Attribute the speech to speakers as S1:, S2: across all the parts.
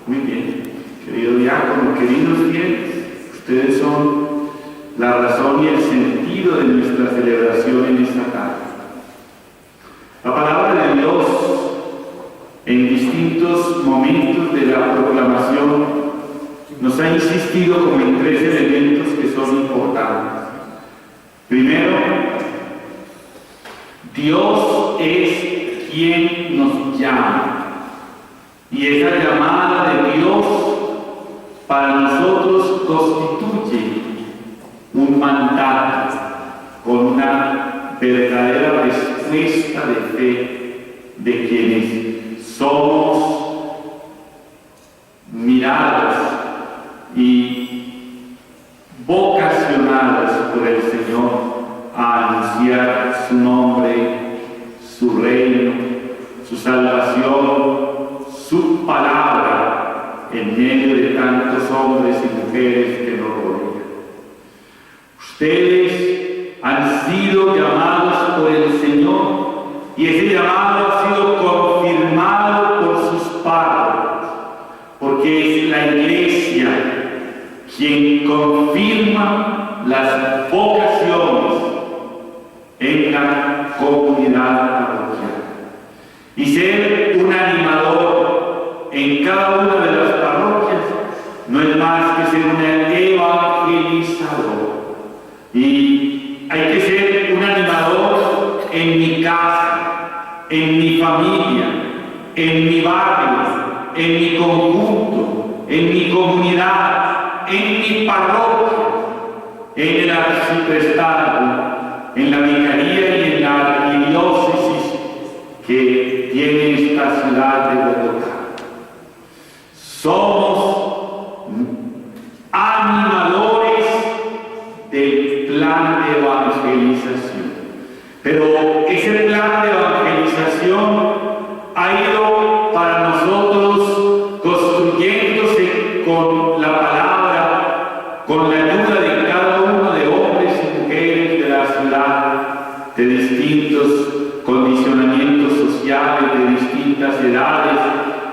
S1: Muy bien, querido diácono, queridos fieles, ustedes son la razón y el sentido de nuestra celebración en esta tarde. La palabra de Dios, en distintos momentos de la proclamación, nos ha insistido como en 3 elementos que son importantes. Primero, Dios es quien nos llama. Y esa llamada de Dios para nosotros constituye un mandato con una verdadera respuesta de fe de quienes somos mirados y vocacionados por el Señor a anunciar su nombre, su reino, su salvación, su palabra en medio de tantos hombres y mujeres que nos rodean. Ustedes han sido llamados por el Señor y ese llamado ha sido confirmado por sus padres, porque es la Iglesia quien confirma las vocaciones en la comunidad parroquial. Y ser un animador en cada una de las parroquias no es más que ser un evangelizador. Y hay que ser un animador en mi casa, en mi familia, en mi barrio, en mi conjunto, en mi comunidad, en mi parroquia, en el arciprestazgo, en la vicaría y en la arquidiócesis que tiene esta ciudad de Bogotá. Somos animadores del plan de evangelización. Pero ese plan de evangelización ha ido para nosotros construyéndose con la palabra, con la ayuda de cada uno de hombres y mujeres de la ciudad, de distintos condicionamientos sociales, de distintas edades,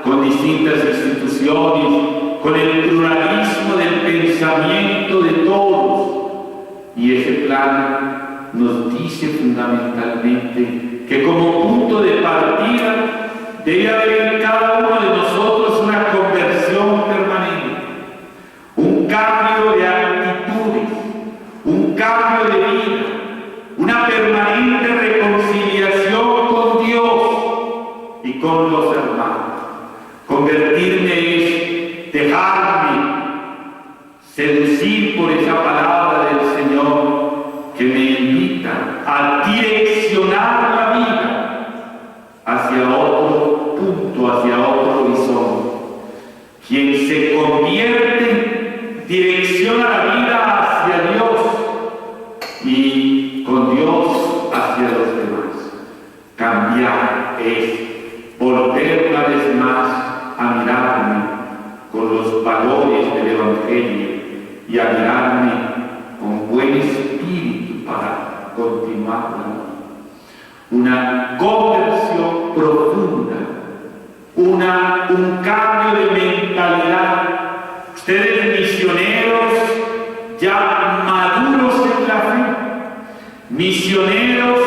S1: con distintas instituciones, con el pluralismo del pensamiento de todos. Y ese plan nos dice fundamentalmente que como punto de partida debe haber en cada uno de nosotros una conversión permanente, un cambio de actitudes, un cambio de vida, una permanente reconciliación con Dios y con los hermanos. Convertirme es dejarme seducir por esa palabra del Señor que me invita a direccionar la vida hacia otro punto, hacia otro horizonte. Quien se convierte direcciona la vida hacia Dios y con Dios hacia los demás. Cambiar es volver una vez más a mirarme con los valores del Evangelio y a mirarme con buen espíritu para continuar la vida. Una conversión profunda, un cambio de mentalidad. Ustedes misioneros ya maduros en la fe, misioneros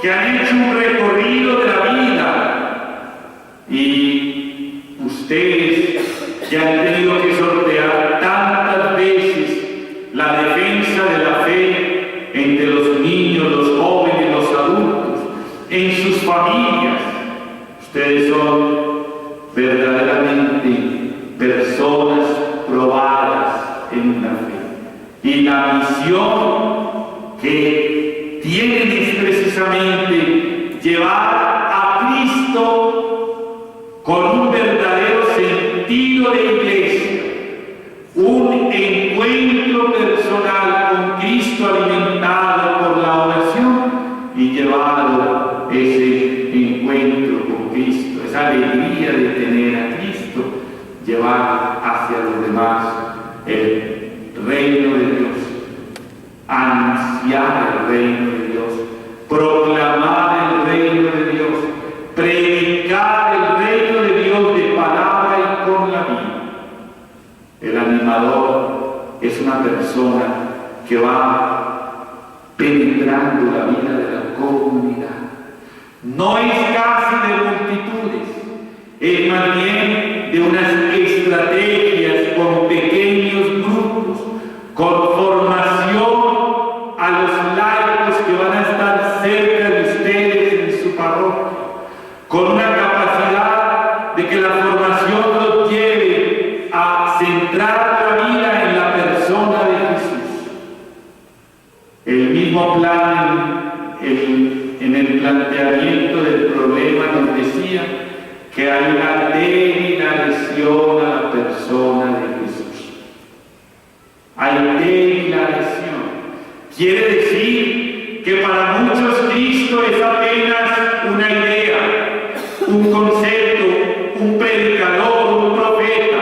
S1: que han hecho un recorrido de la vida y ustedes que han tenido que sortear tantas veces la defensa de la fe entre los niños, los jóvenes, los adultos, en sus familias. Ustedes son verdaderamente personas probadas en la fe. Y la misión que tienen es precisamente llevar a Cristo con un verdadero sentido de iglesia, un encuentro personal con Cristo alimentado por la oración y llevado ese encuentro con Cristo, esa alegría de tener a Cristo, llevar hacia los demás el reino de Dios, anunciar el reino de Dios, proclamar el reino de Dios, predicar el reino de Dios de palabra y con la vida. que va penetrando la vida de la comunidad. No es casi de multitudes, es más bien de unas estrategias con pequeños grupos, con formación a los laicos que van a estar cerca de ustedes en su parroquia, con una capacidad de que la formación los lleve a centrar la vida en la persona de Jesús. El mismo plan en el planteamiento del problema nos decía que hay una débil adhesión a la persona de Jesús. Hay débil adhesión. Quiere decir que para muchos Cristo es apenas una idea, un concepto, un predicador, un profeta.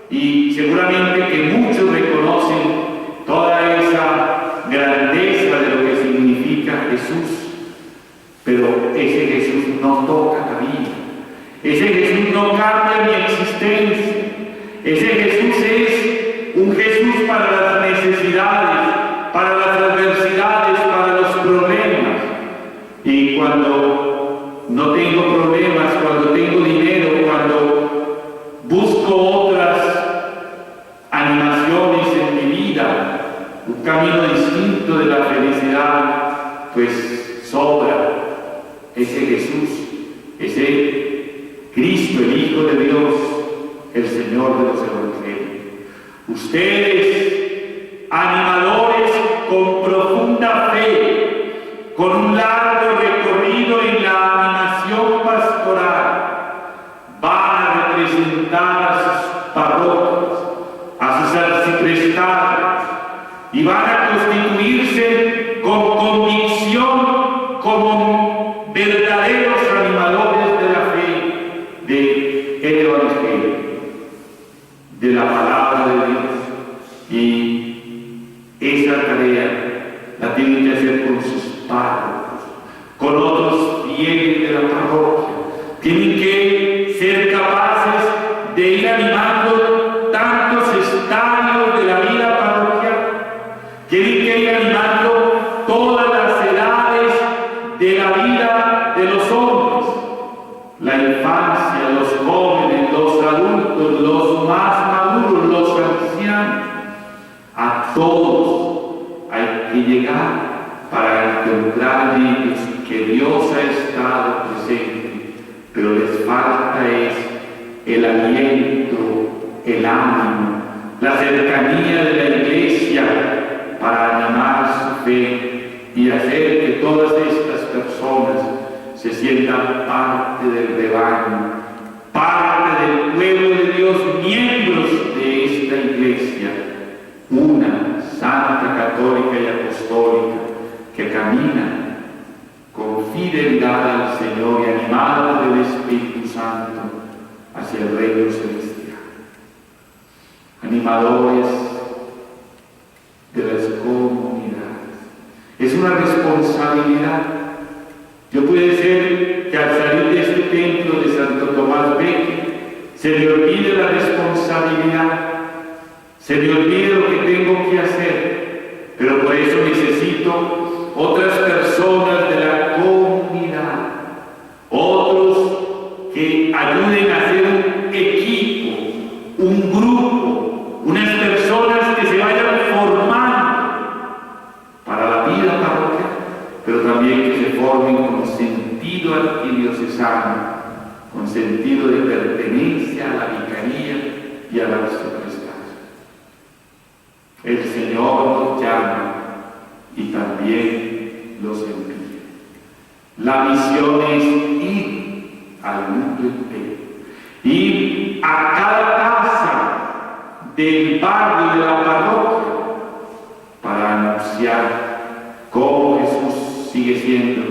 S1: Y seguramente que muchos reconocen toda esa grandeza de lo que significa Jesús. Pero ese Jesús no toca la vida. Ese Jesús no cambia mi existencia. Ese Jesús es un Jesús para las necesidades, para las adversidades, para los problemas. Y cuando no tengo problemas, cuando tengo dinero, cuando busco otras animaciones en mi vida, un camino distinto de la felicidad, pues sobra ese Jesús, ese Cristo, el Hijo de Dios, el Señor de los Evangelios. Ustedes, animadores con profunda fe, con un largo recorrido en la animación pastoral, van a representar a sus parroquias, a sus arciprestazgos, y van a constituirse con convicción como verdaderos animadores de la fe del Evangelio, de la palabra de Dios. Y esa tarea la tienen que hacer con sus párrocos, con otros fieles de la parroquia. Tienen que ser capaces de ir animando tantos estadios de la vida parroquial. Tienen que ir animando todas las edades de la vida de los hombres, la infancia, los jóvenes, los adultos, los más maduros, los ancianos. A todos hay que llegar para encontrar en ellos que Dios ha estado presente, pero les falta es el aliento, el ánimo, la cercanía de la Iglesia para animar su fe y hacer que todas estas personas se sientan parte del rebaño, parte del pueblo de Dios, miembros de esta Iglesia, una santa, católica y apostólica, que camina con fidelidad al Señor y animada del Espíritu Santo hacia el reino celestial. Animadores de las comunidades. Es una responsabilidad. Yo puede ser que al salir de este templo de Santo Tomás Becket se me olvide la responsabilidad, se me olvide lo que tengo que hacer, pero por eso necesito otras personas de la comunidad, otros que ayuden a hacer un equipo, un grupo, unas personas que se vayan formando para la vida parroquial, pero también que se formen con sentido arquidiocesano, con sentido de pertenencia a la vicaría y a la arciprestazgo. El Señor nos llama y también los envía. La misión es ir al mundo entero, ir a cada casa del barrio, de la parroquia, para anunciar cómo Jesús sigue siendo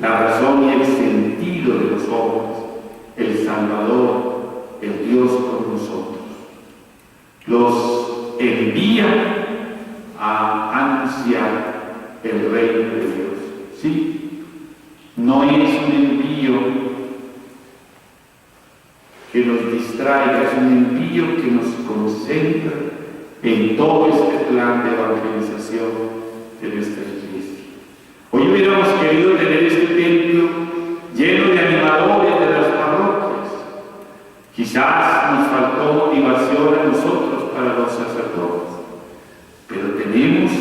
S1: la razón y el sentido de los hombres, el Salvador, el Dios con nosotros. Los envía a anunciar el reino de Dios. ¿Sí? No es un envío que nos distraiga, es un envío que nos concentra en todo este plan de evangelización de nuestra iglesia. Hoy hubiéramos querido tener este templo lleno de animadores de las parroquias. Quizás nos faltó motivación a nosotros para los sacerdotes, pero tenemos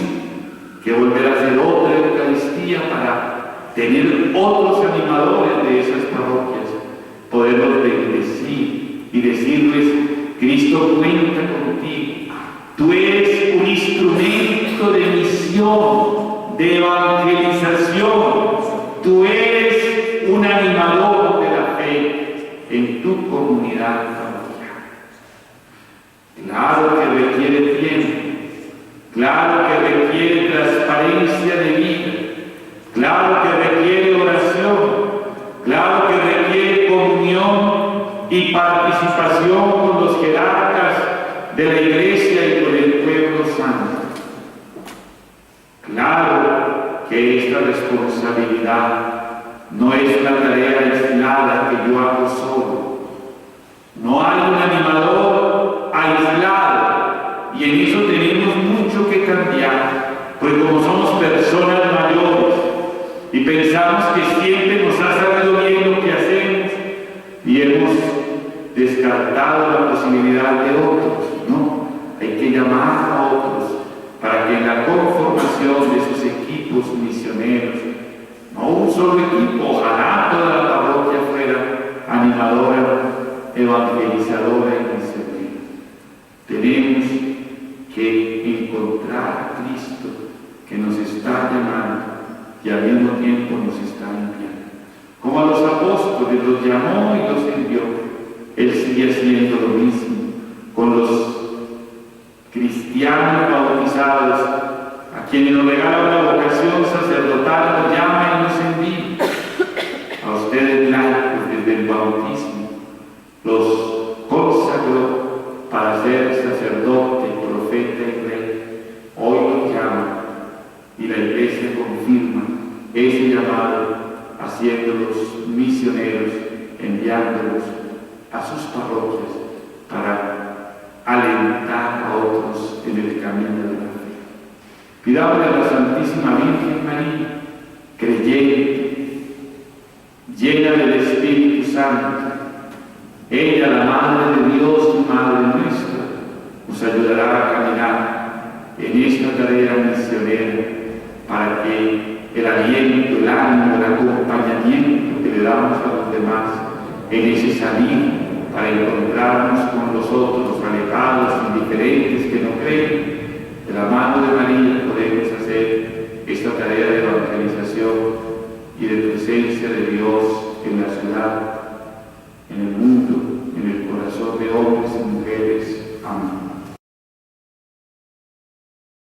S1: que volver a hacer otra Eucaristía para tener otros animadores de esas parroquias, poderlos bendecir y decirles: Cristo cuenta contigo, tú eres un instrumento de misión, de evangelización, tú eres un animador de la fe en tu comunidad parroquial. Claro que requiere tiempo, claro que requiere transparencia de vida, claro que requiere oración, claro que requiere comunión y participación con los jerarcas de la Iglesia y con el pueblo santo. Claro que esta responsabilidad no es una tarea aislada que yo hago solo. No hay un animador aislado, y en eso tenemos mucho que cambiar, porque como somos personas mayores y pensamos que siempre nos ha salido bien lo que hacemos y hemos descartado la posibilidad de otros, ¿no? Hay que llamar a otros para que en la conformación de esos equipos misioneros, no un solo equipo, ojalá toda la parroquia fuera animadora, evangelizadora y misionera. Tenemos que encontrar a Cristo que nos está llamando y al mismo tiempo nos está enviando. Como a los apóstoles los llamó y los envió, Él sigue haciendo lo mismo con los cristianos bautizados, a quienes nos regala una vocación sacerdotal, nos llama y nos envía. A ustedes laicos desde el bautismo los consagró para ser sacerdote, profeta y rey. Hoy los llama y la Iglesia confirma ese llamado, haciéndolos misioneros, enviándolos a sus parroquias para alentar a otros en el camino de la fe. Pidámosle a la Santísima Virgen María, creyente, llena del Espíritu Santo, ella, la Madre de Dios y Madre nuestra, nos ayudará a caminar en esta tarea misionera para que el aliento, el ánimo, el acompañamiento que le damos a los demás en ese salir para encontrarnos con los otros alejados, indiferentes, que no creen, de la mano de María podemos hacer esta tarea de evangelización y de presencia de Dios en la ciudad, en el mundo, en el corazón de hombres y mujeres. Amén.